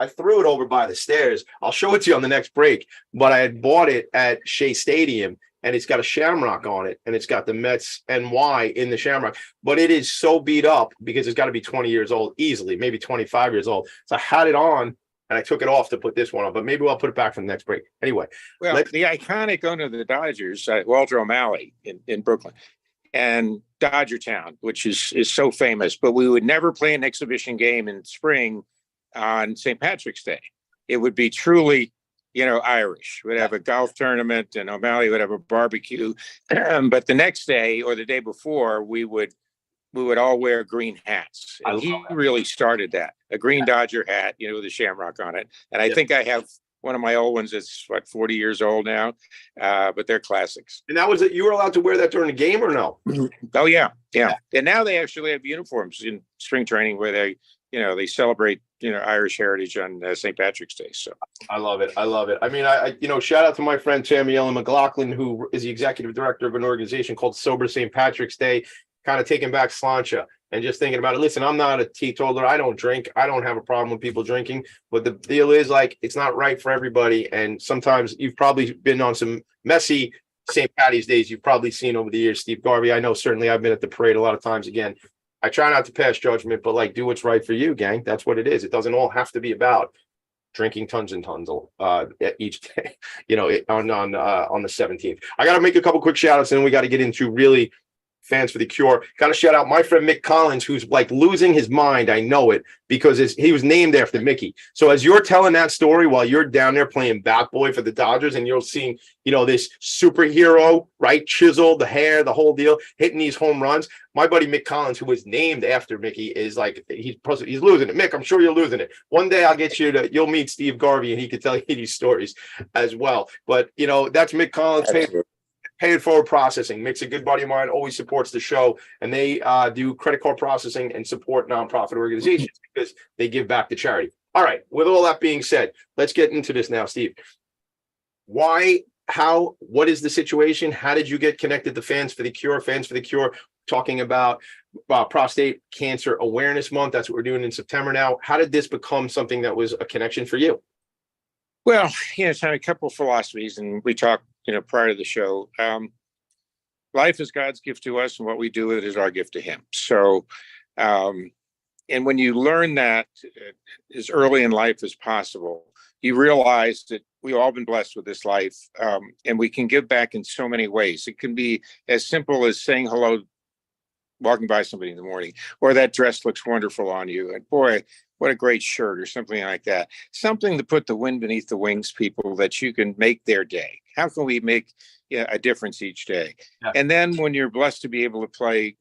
Speaker 1: threw it over by the stairs. I'll show it to you on the next break, but I had bought it at Shea Stadium, and it's got a shamrock on it, and it's got the Mets NY in the shamrock, but it is so beat up because it's got to be 20 years old easily, maybe 25 years old. So I had it on and I took it off to put this one on, but maybe I'll put it back for the next break. Anyway,
Speaker 2: well, the iconic owner of the Dodgers, Walter O'Malley in Brooklyn, and Dodger Town, which is so famous, but we would never play an exhibition game in spring on St. Patrick's Day. It would be truly, Irish. We'd have a golf tournament and O'Malley would have a barbecue. But the next day or the day before, we would all wear green hats. And he really started that, a green Dodger hat, with a shamrock on it. And I think I have one of my old ones that's 40 years old now, but they're classics.
Speaker 1: And that was it. You were allowed to wear that during the game or no?
Speaker 2: Oh yeah. And now they actually have uniforms in spring training where they celebrate, Irish heritage on St. Patrick's Day. So
Speaker 1: I love it. I mean, I shout out to my friend Tammy Ellen McLaughlin, who is the executive director of an organization called Sober St. Patrick's Day, kind of taking back Slancha. And just thinking about it, listen, I'm not a teetotaler. I don't drink. I don't have a problem with people drinking. But the deal is, it's not right for everybody. And sometimes you've probably been on some messy St. Patty's days you've probably seen over the years, Steve Garvey. I know certainly I've been at the parade a lot of times. Again, I try not to pass judgment, but do what's right for you, gang. That's what it is. It doesn't all have to be about drinking tons and tons each day, on the 17th. I got to make a couple quick shout outs, and then we got to get into really Fans for the Cure. Got to shout out my friend Mick Collins, who's like losing his mind. I know it because he was named after Mickey. So as you're telling that story while you're down there playing bat boy for the Dodgers, and you're seeing, this superhero, right? Chiseled, the hair, the whole deal, hitting these home runs. My buddy Mick Collins, who was named after Mickey, is like, he's losing it. Mick, I'm sure you're losing it. One day I'll get you'll meet Steve Garvey and he can tell you these stories as well. But, that's Mick Collins. Pay it forward processing. Mick's a good buddy of mine, always supports the show, and they do credit card processing and support nonprofit organizations because they give back to charity. All right, with all that being said, let's get into this now, Steve. What is the situation? How did you get connected to Fans for the Cure? Fans for the Cure, talking about Prostate Cancer Awareness Month. That's what we're doing in September now. How did this become something that was a connection for you?
Speaker 2: Well, it's had a couple of philosophies, and we talked, prior to the show. Life is God's gift to us, and what we do with it is our gift to Him. So, and when you learn that as early in life as possible, you realize that we've all been blessed with this life, and we can give back in so many ways. It can be as simple as saying hello, walking by somebody in the morning, or that dress looks wonderful on you, and boy, what a great shirt, or something like that. Something to put the wind beneath the wings, people, that you can make their day. How can we make a difference each day? Yeah. And then when you're blessed to be able to play,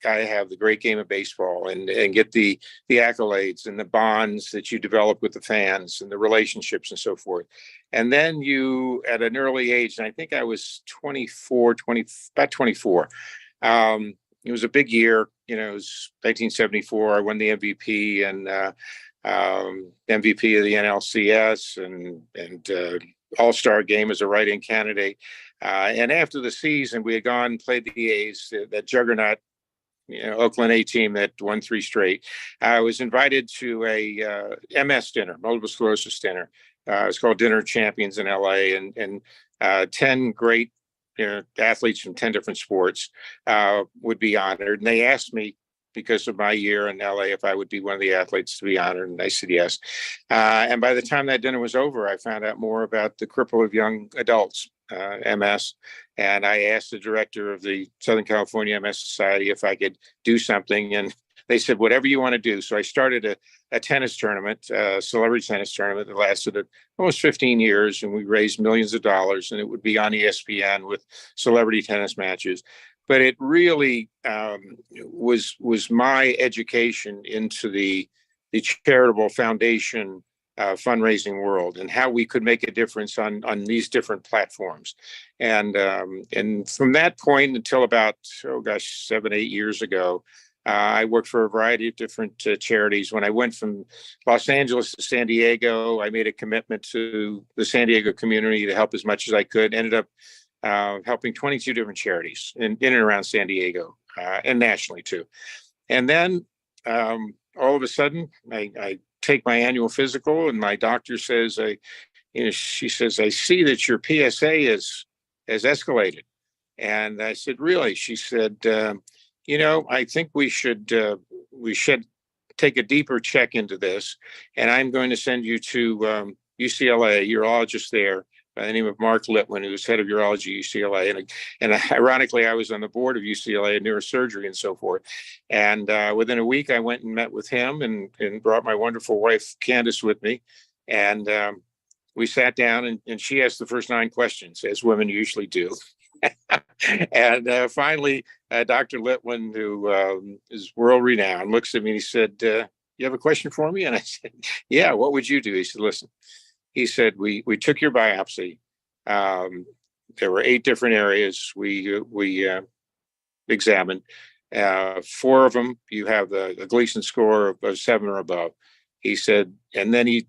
Speaker 2: like I have, the great game of baseball, and get the accolades and the bonds that you develop with the fans and the relationships and so forth. And then you, at an early age, and I think I was about 24, it was a big year. It was 1974. I won the MVP and MVP of the NLCS and All-Star game as a write-in candidate. And after the season, we had gone and played the A's, that juggernaut, Oakland A team that won 3 straight. I was invited to a MS dinner, multiple sclerosis dinner. It's called Dinner of Champions in LA, and 10 great athletes from 10 different sports would be honored. And they asked me, because of my year in LA, if I would be one of the athletes to be honored. And I said yes. And by the time that dinner was over, I found out more about the cripple of young adults, MS. And I asked the director of the Southern California MS Society if I could do something. And they said, whatever you want to do. So I started a tennis tournament, a celebrity tennis tournament that lasted almost 15 years. And we raised millions of dollars, and it would be on ESPN with celebrity tennis matches. But it really was my education into the charitable foundation fundraising world, and how we could make a difference on these different platforms. And from that point until about, 7, 8 years ago, I worked for a variety of different charities. When I went from Los Angeles to San Diego, I made a commitment to the San Diego community to help as much as I could. Ended up helping 22 different charities in and around San Diego, and nationally too. And then all of a sudden, I take my annual physical, and my doctor says, she says, I see that your PSA has escalated. And I said, really? She said, I think we should take a deeper check into this, and I'm going to send you to UCLA, a urologist there by the name of Mark Litwin, who's head of urology at UCLA. And ironically, I was on the board of UCLA and neurosurgery and so forth. And within a week, I went and met with him and brought my wonderful wife, Candace, with me. And we sat down, and she asked the first 9 questions, as women usually do. And finally, Dr. Litwin, who is world renowned, looks at me and he said, you have a question for me? And I said, yeah, what would you do? He said, listen. He said, we took your biopsy. There were 8 different areas we examined. 4 of them, you have a Gleason score of 7 or above. He said, and then he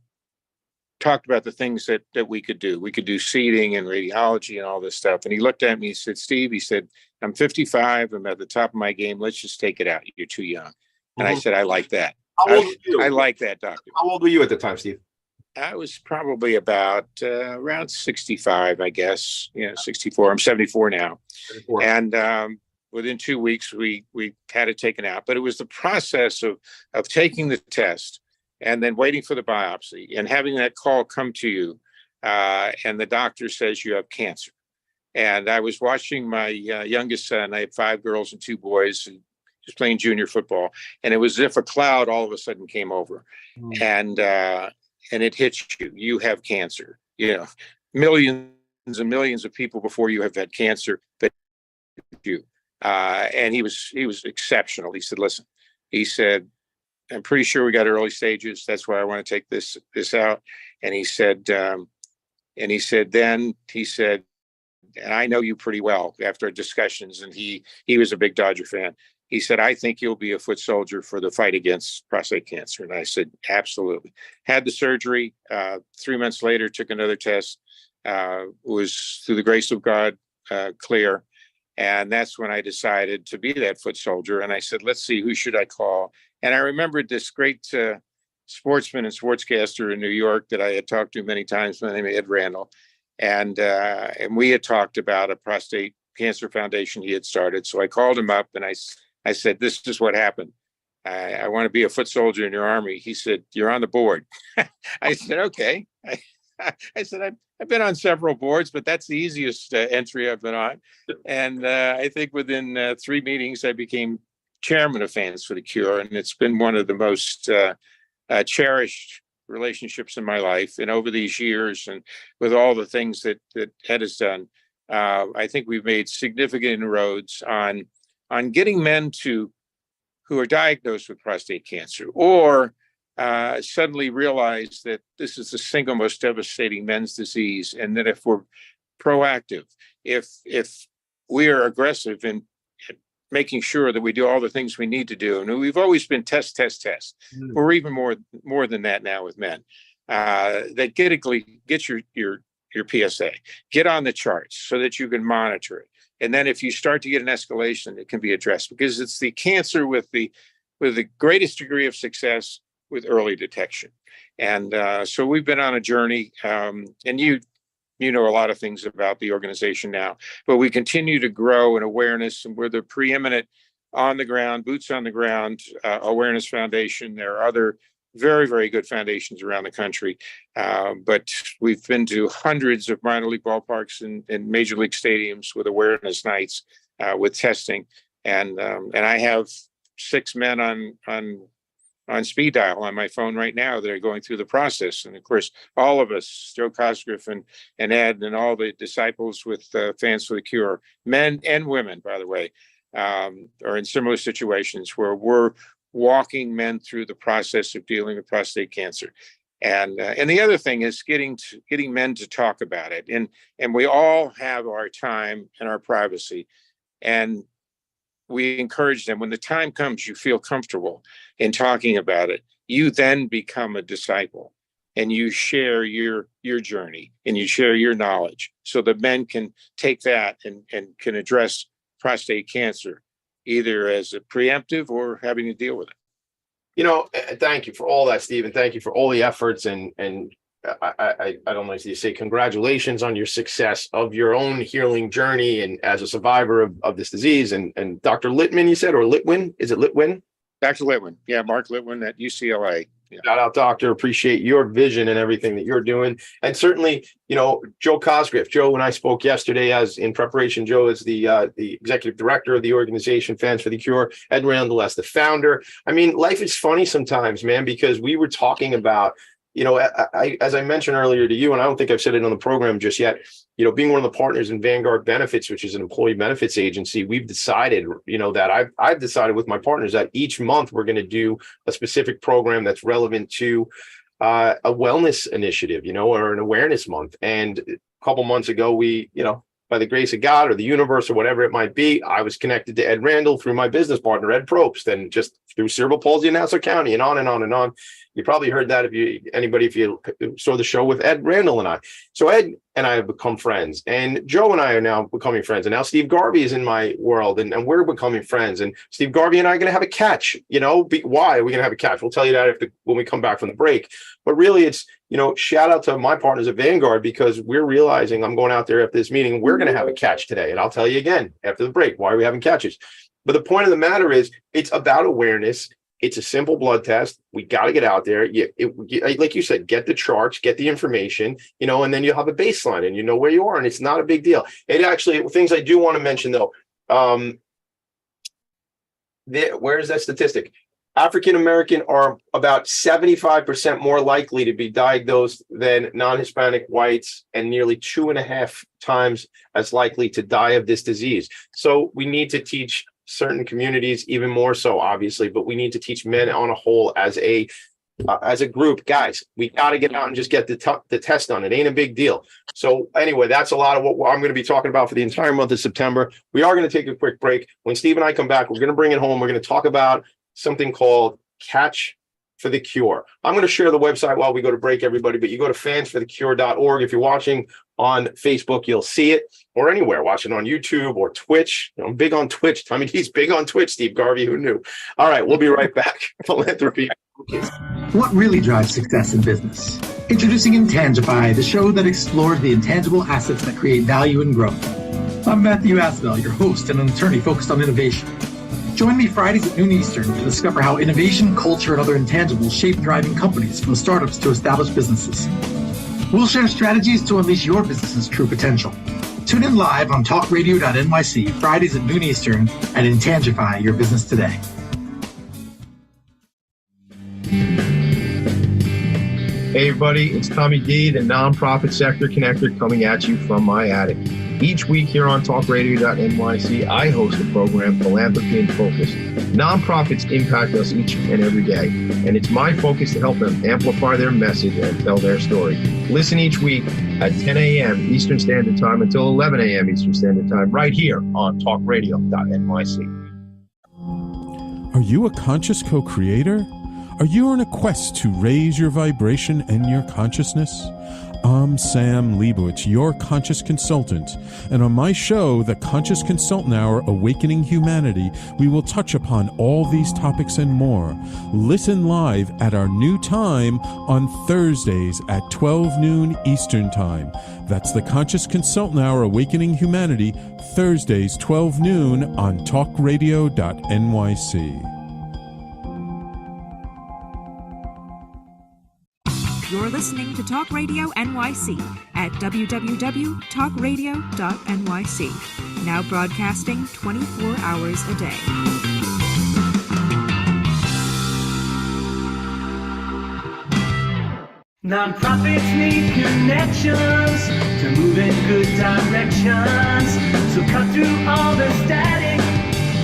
Speaker 2: talked about the things that we could do. We could do seeding and radiology and all this stuff. And he looked at me, he said, Steve, he said, I'm 55. I'm at the top of my game. Let's just take it out. You're too young. And I said, I like that.
Speaker 1: How old were you?
Speaker 2: I like that, doctor.
Speaker 1: How old were you at the time, Steve?
Speaker 2: I was probably about around 65, I guess. 64. I'm 74 now. 74. And within 2 weeks, we had it taken out. But it was the process of taking the test and then waiting for the biopsy and having that call come to you. And the doctor says you have cancer. And I was watching my youngest son. I had 5 girls and 2 boys, and just playing junior football. And it was as if a cloud all of a sudden came over, and it hits you. You have cancer. You know, millions and millions of people before you have had cancer that you. And he was exceptional. He said, "Listen," he said, "I'm pretty sure we got early stages. That's why I want to take this out." And he said, and I know you pretty well after our discussions, and he was a big Dodger fan. He said, "I think you'll be a foot soldier for the fight against prostate cancer." And I said, "Absolutely." Had the surgery. 3 months later, took another test. Was, through the grace of God, clear. And that's when I decided to be that foot soldier. And I said, let's see, who should I call? And I remembered this great sportsman and sportscaster in New York that I had talked to many times, by the name of Ed Randall. And we had talked about a prostate cancer foundation he had started. So I called him up and I said, "This is what happened. I want to be a foot soldier in your army." He said, "You're on the board." I said, "Okay." I said, I've been on several boards, but that's the easiest entry I've been on. And I think within 3 meetings, I became chairman of Fans for the Cure. And it's been one of the most cherished relationships in my life. And over these years, and with all the things that Ed has done, I think we've made significant inroads on getting men who are diagnosed with prostate cancer, or suddenly realize that this is the single most devastating men's disease, and that if we're proactive, if we are aggressive in making sure that we do all the things we need to do, and we've always been test. We're even more than that now with men. That get your PSA, get on the charts so that you can monitor it, and then if you start to get an escalation, it can be addressed, because it's the cancer with the greatest degree of success with early detection. And so we've been on a journey, and you know a lot of things about the organization now, but we continue to grow in awareness, and we're the preeminent on the ground, boots on the ground awareness foundation. There are other very, very good foundations around the country, but we've been to hundreds of minor league ballparks and major league stadiums with awareness nights, with testing. And I have 6 men on speed dial on my phone right now that are going through the process. And of course, all of us, Joe Cosgriff and Ed and all the disciples with Fans for the Cure, men and women, by the way, are in similar situations where we're walking men through the process of dealing with prostate cancer. And the other thing is getting men to talk about it. And we all have our time and our privacy. And we encourage them, when the time comes, you feel comfortable in talking about it, you then become a disciple, and you share your journey, and you share your knowledge, so that men can take that and can address prostate cancer, either as a preemptive or having to deal with it.
Speaker 1: You know, thank you for all that, Stephen. Thank you for all the efforts, and I don't know if you say congratulations on your success of your own healing journey, and as a survivor of this disease. And Dr. Litwin, you said, or Litwin? Is it Litwin?
Speaker 2: Dr. Litwin. Yeah, Mark Litwin at UCLA. Yeah.
Speaker 1: Shout out, doctor. Appreciate your vision and everything that you're doing. And certainly, you know, Joe Cosgriff. Joe and I spoke yesterday, as in preparation. Joe is the executive director of the organization Fans for the Cure. Ed Randall as the founder. I mean, life is funny sometimes, man, because we were talking about, you know, as I mentioned earlier to you, and I don't think I've said it on the program just yet, you know, being one of the partners in Vanguard Benefits, which is an employee benefits agency, we've decided, you know, that I've decided with my partners that each month we're going to do a specific program that's relevant to a wellness initiative, you know, or an awareness month. And a couple months ago, we, you know, by the grace of God or the universe or whatever it might be, I was connected to Ed Randall through my business partner, Ed Probst, and just through cerebral palsy in Nassau County, and on and on and on. You probably heard that if you saw the show with Ed Randall and I. So Ed and I have become friends, and Joe and I are now becoming friends, and now Steve Garvey is in my world, and we're becoming friends. And Steve Garvey and I are going to have a catch. You know, why are we going to have a catch? We'll tell you that when we come back from the break. But really, it's, you know, shout out to my partners at Vanguard, because we're realizing, I'm going out there after this meeting, we're going to have a catch today, and I'll tell you again after the break why are we having catches. But the point of the matter is, it's about awareness. It's a simple blood test. We got to get out there. Like you said, get the charts, get the information, and then you have a baseline and you know where you are, and it's not a big deal. It actually, things I do want to mention though, where is that statistic? African American are about 75% more likely to be diagnosed than non-Hispanic whites, and nearly 2.5 times as likely to die of this disease. So we need to teach certain communities even more so, obviously, but we need to teach men on a whole as a group. Guys, we got to get out and just get the test done. It ain't a big deal. So anyway, that's a lot of what I'm going to be talking about for the entire month of September. We are going to take a quick break. When Steve and I come back, we're going to bring it home. We're going to talk about something called Catch for the Cure. I'm going to share the website while we go to break, everybody, but you go to fansforthecure.org. If you're watching on Facebook, you'll see it, or anywhere, watching on YouTube or Twitch. I'm big on Twitch. Tommy D's big on Twitch, Steve Garvey, who knew? All right, we'll be right back. Philanthropy.
Speaker 5: What really drives success in business? Introducing Intangify, the show that explores the intangible assets that create value and growth. I'm Matthew Aspel, your host and an attorney focused on innovation. Join me Fridays at noon Eastern to discover how innovation, culture, and other intangibles shape thriving companies, from startups to established businesses. We'll share strategies to unleash your business's true potential. Tune in live on talkradio.nyc Fridays at noon Eastern and Intangify your business today.
Speaker 1: Hey everybody, it's Tommy D, the nonprofit sector connector, coming at you from my attic. Each week here on talkradio.nyc, I host a program, Philanthropy and Focus. Nonprofits impact us each and every day, and it's my focus to help them amplify their message and tell their story. Listen each week at 10 a.m. Eastern Standard Time until 11 a.m. Eastern Standard Time, right here on talkradio.nyc.
Speaker 4: Are you a conscious co-creator? Are you on a quest to raise your vibration and your consciousness? I'm Sam Leibowitz, your conscious consultant, and on my show, The Conscious Consultant Hour, Awakening Humanity, we will touch upon all these topics and more. Listen live at our new time on Thursdays at 12 noon Eastern Time. That's The Conscious Consultant Hour, Awakening Humanity, Thursdays, 12 noon on talkradio.nyc.
Speaker 10: You're listening to Talk Radio NYC at www.talkradio.nyc. Now broadcasting 24 hours a day.
Speaker 7: Nonprofits need connections to move in good directions. So cut through all the static.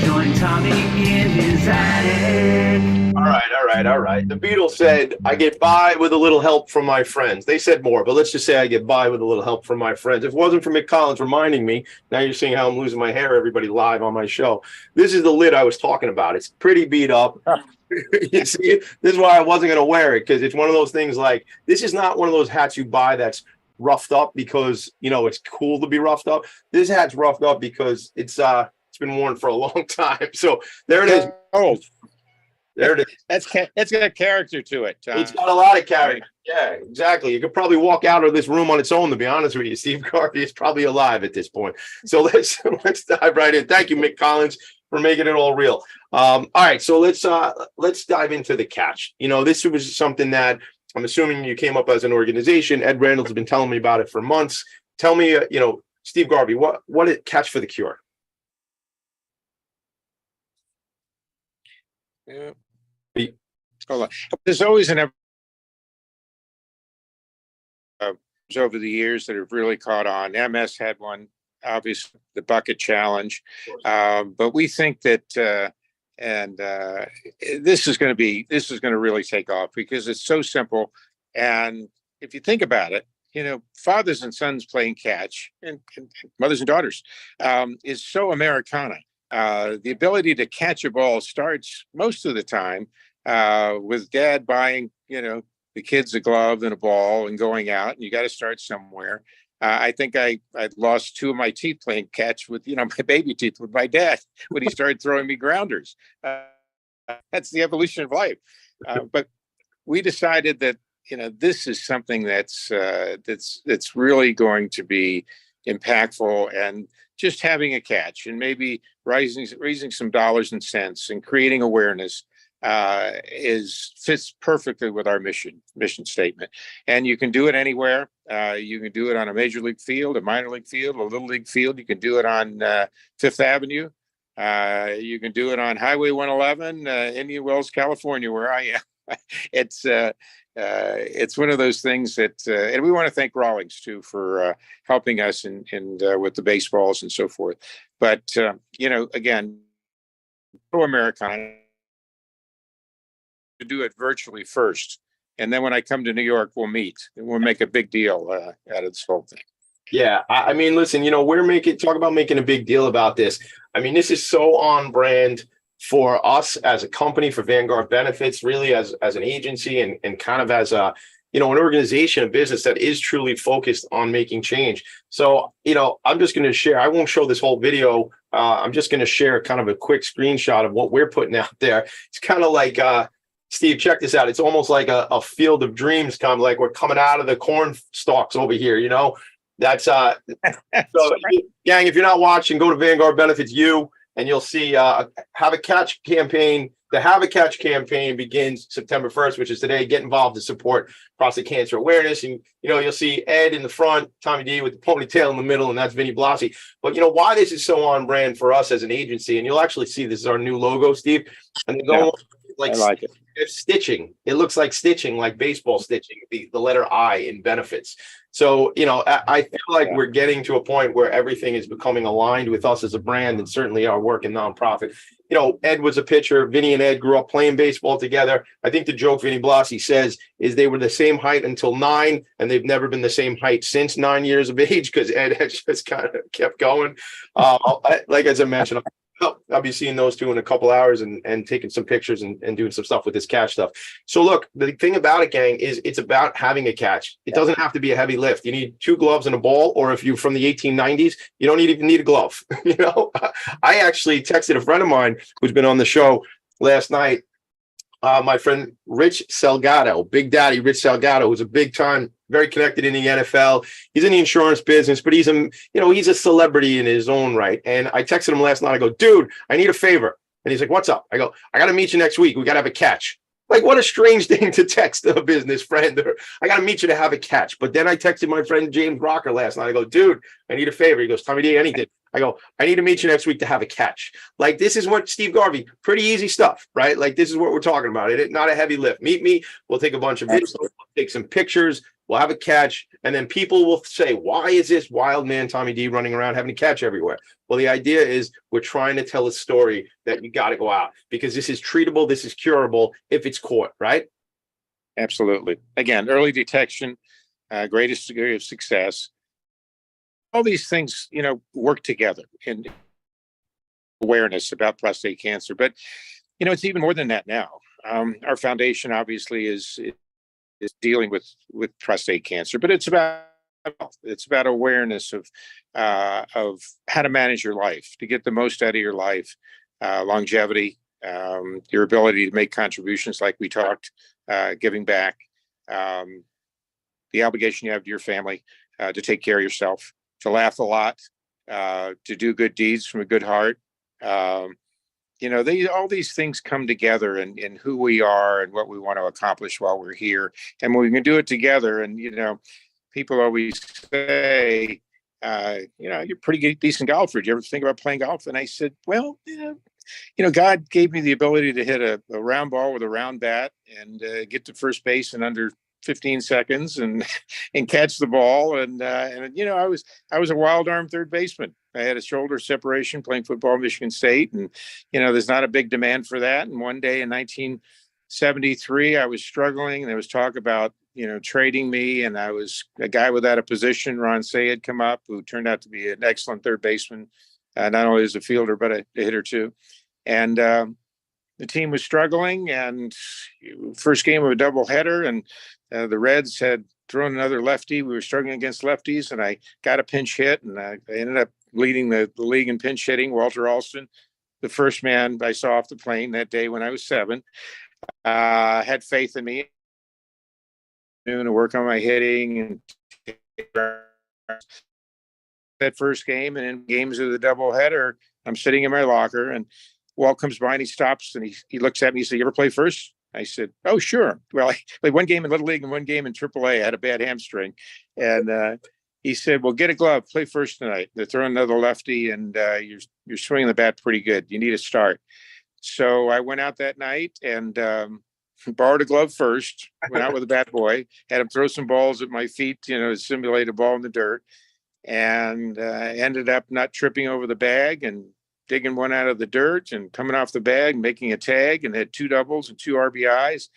Speaker 7: Join Tommy in his attic.
Speaker 1: All right. The Beatles said, I get by with a little help from my friends. They said more, but let's just say I get by with a little help from my friends. If it wasn't for Mick Collins reminding me, now you're seeing how I'm losing my hair, everybody, live on my show. This is the lid I was talking about. It's pretty beat up. You see it? This is why I wasn't going to wear it, because it's one of those things like, this is not one of those hats you buy that's roughed up because, it's cool to be roughed up. This hat's roughed up because it's been worn for a long time. So there it is.
Speaker 2: Oh,
Speaker 1: there it is.
Speaker 2: It's got character to it.
Speaker 1: It's got a lot of character. Yeah, exactly. You could probably walk out of this room on its own, to be honest with you. Steve Garvey is probably alive at this point. So let's dive right in. Thank you, Mick Collins, for making it all real. All right, so let's dive into the catch. This was something that I'm assuming you came up as an organization. Ed Randall's been telling me about it for months. Tell me, Steve Garvey, what is Catch for the Cure?
Speaker 2: Yeah. Hold on. There's always over the years that have really caught on. MS had one, obviously, the bucket challenge, but we think that this is going to really take off because it's so simple. And if you think about it, fathers and sons playing catch and mothers and daughters is so Americana. The ability to catch a ball starts most of the time with dad buying, the kids a glove and a ball and going out, and you got to start somewhere. I think I lost 2 of my teeth playing catch with, my baby teeth with my dad when he started throwing me grounders. That's the evolution of life. But we decided that, this is something that's really going to be impactful, and just having a catch and maybe raising some dollars and cents and creating awareness fits perfectly with our mission statement. And you can do it anywhere. You can do it on a major league field, a minor league field, a little league field. You can do it on Fifth Avenue. You can do it on Highway 111, Indian Wells, California, where I am. It's one of those things that, and we want to thank Rawlings too for helping us and with the baseballs and so forth. But again, pro Americana, to do it virtually first, and then when I come to New York, we'll meet and we'll make a big deal out of this whole thing.
Speaker 1: Yeah, I mean, listen, we're talk about making a big deal about this. I mean, this is so on brand for us as a company, for Vanguard Benefits, really as an agency and kind of as an organization, a business that is truly focused on making change. So, I'm just going to share, I won't show this whole video. I'm just going to share kind of a quick screenshot of what we're putting out there. It's kind of like, Steve, check this out. It's almost like a field of dreams, kind of like we're coming out of the corn stalks over here, That's so gang, if you're not watching, go to Vanguard Benefits and you'll see Have a Catch campaign. The Have a Catch campaign begins September 1st, which is today. Get involved to support prostate cancer awareness. And you'll see Ed in the front, Tommy D with the ponytail in the middle, and that's Vinny Blasi. But why this is so on brand for us as an agency, and you'll actually see this is our new logo, Steve. And it's almost like
Speaker 2: I like it.
Speaker 1: It's stitching. It looks like stitching, like baseball stitching, the letter I in benefits. So, I feel like we're getting to a point where everything is becoming aligned with us as a brand, and certainly our work in nonprofit. Ed was a pitcher. Vinny and Ed grew up playing baseball together. I think the joke Vinny Blasi says is they were the same height until 9, and they've never been the same height since 9 years of age, because Ed has just kind of kept going. Like as I mentioned, I'll be seeing those two in a couple hours and taking some pictures and doing some stuff with this catch stuff. So look, the thing about it, gang, is it's about having a catch. It doesn't have to be a heavy lift. You need 2 gloves and a ball, or if you're from the 1890s, you don't even need a glove. I actually texted a friend of mine who's been on the show last night. My friend Rich Salgado, Big Daddy Rich Salgado, who's a big time, very connected in the NFL. He's in the insurance business, but he's a celebrity in his own right. And I texted him last night. I go, dude, I need a favor. And he's like, what's up? I go, I got to meet you next week. We got to have a catch. Like, what a strange thing to text a business friend. Or, I got to meet you to have a catch. But then I texted my friend James Rocker last night. I go, dude, I need a favor. He goes, Tommy D, anything. I go, I need to meet you next week to have a catch. Like, this is what Steve Garvey, pretty easy stuff, right? Like, this is what we're talking about. It not a heavy lift. Meet me. We'll take a bunch of videos, we'll take some pictures. We'll have a catch. And then people will say, why is this wild man Tommy D running around having a catch everywhere? Well, the idea is we're trying to tell a story that you got to go out, because this is treatable. This is curable if it's caught, right?
Speaker 2: Absolutely. Again, early detection, greatest degree of success. All these things, work together in awareness about prostate cancer. But, it's even more than that now. Our foundation obviously is dealing with prostate cancer, but it's about awareness of how to manage your life, to get the most out of your life, longevity, your ability to make contributions like we talked, giving back, the obligation you have to your family, to take care of yourself, to laugh a lot, to do good deeds from a good heart. All these things come together in who we are and what we want to accomplish while we're here. And when we can do it together, and, people always say, you're a pretty decent golfer. Do you ever think about playing golf? And I said, well, God gave me the ability to hit a round ball with a round bat and get to first base in under 15 seconds and catch the ball. And I was a wild arm third baseman. I had a shoulder separation playing football at Michigan State. And, there's not a big demand for that. And one day in 1973, I was struggling, and there was talk about, trading me. And I was a guy without a position. Ron Say had come up, who turned out to be an excellent third baseman, not only as a fielder, but a hitter too. And the team was struggling, and first game of a doubleheader, and the Reds had thrown another lefty. We were struggling against lefties, and I got a pinch hit, and I ended up leading the league in pinch hitting. Walter Alston, the first man I saw off the plane that day when I was 7, had faith in me to work on my hitting and that first game. And in games of the doubleheader, I'm sitting in my locker, and Walt comes by and he stops and he looks at me. He said, "You ever play first?" I said, "Oh, sure." Well, I played one game in Little League and one game in AAA. I had a bad hamstring. And he said, "Well, get a glove, play first tonight. They're throwing another lefty and you're swinging the bat pretty good. You need a start." So I went out that night and borrowed a glove first, went out with a bat boy, had him throw some balls at my feet, to simulate a ball in the dirt, and ended up not tripping over the bag and digging one out of the dirt and coming off the bag, making a tag, and had 2 doubles and 2 RBIs.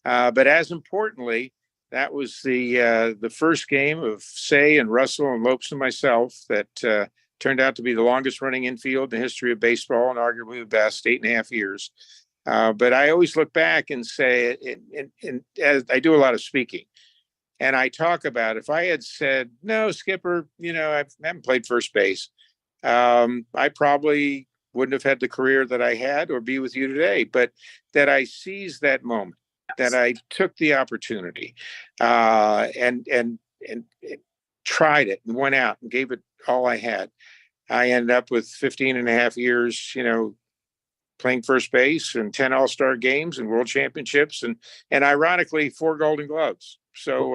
Speaker 2: But as importantly, that was the first game of Say and Russell and Lopes and myself that turned out to be the longest running infield in the history of baseball and arguably the best, 8.5 years. But I always look back and say, and as I do a lot of speaking, and I talk about if I had said, "No, Skipper, I haven't played first base," I probably wouldn't have had the career that I had or be with you today. But that I seized that moment, that I took the opportunity and tried it and went out and gave it all I had. I ended up with 15.5 years, playing first base and 10 All-Star games and world championships and ironically 4 Golden Gloves. So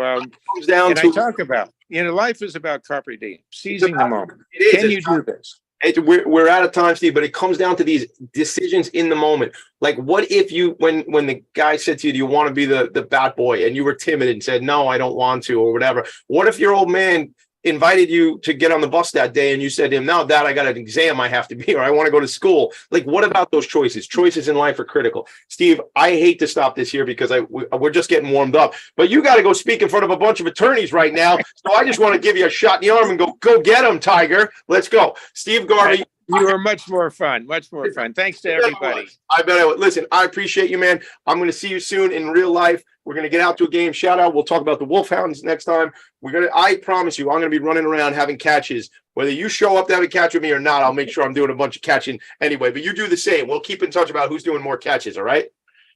Speaker 1: comes down to,
Speaker 2: I talk about, life is about carpe diem, seizing the moment. Can you do this?
Speaker 1: We're out of time, Steve, but it comes down to these decisions in the moment. Like, what if you, when the guy said to you, "Do you want to be the bat boy?" and you were timid and said, "No, I don't want to," or whatever. What if your old man invited you to get on the bus that day and you said to him, "No, Dad, I got an exam I have to be, or I want to go to school"? Like, what about those choices? Choices in life are critical. Steve, I hate to stop this here because we're just getting warmed up, but you got to go speak in front of a bunch of attorneys right now. So I just want to give you a shot in the arm and go get him, Tiger. Let's go. Steve Garvey.
Speaker 2: You were much more fun. Thanks to everybody.
Speaker 1: I bet I would. Listen, I appreciate you, man. I'm going to see you soon in real life. We're going to get out to a game. Shout out. We'll talk about the Wolfhounds next time. I promise you, I'm going to be running around having catches. Whether you show up to have a catch with me or not, I'll make sure I'm doing a bunch of catching anyway. But you do the same. We'll keep in touch about who's doing more catches. All right.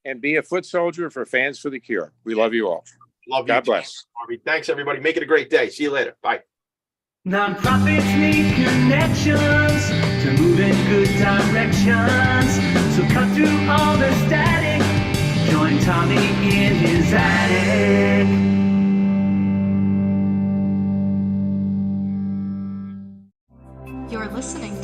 Speaker 2: And be a foot soldier for Fans for the Cure. We love you all.
Speaker 1: Love you.
Speaker 2: God bless.
Speaker 1: Thanks, everybody. Make it a great day. See you later. Bye.
Speaker 7: Nonprofits need connections to move in good directions. So cut through all the static. Join Tommy in his attic.
Speaker 11: You're listening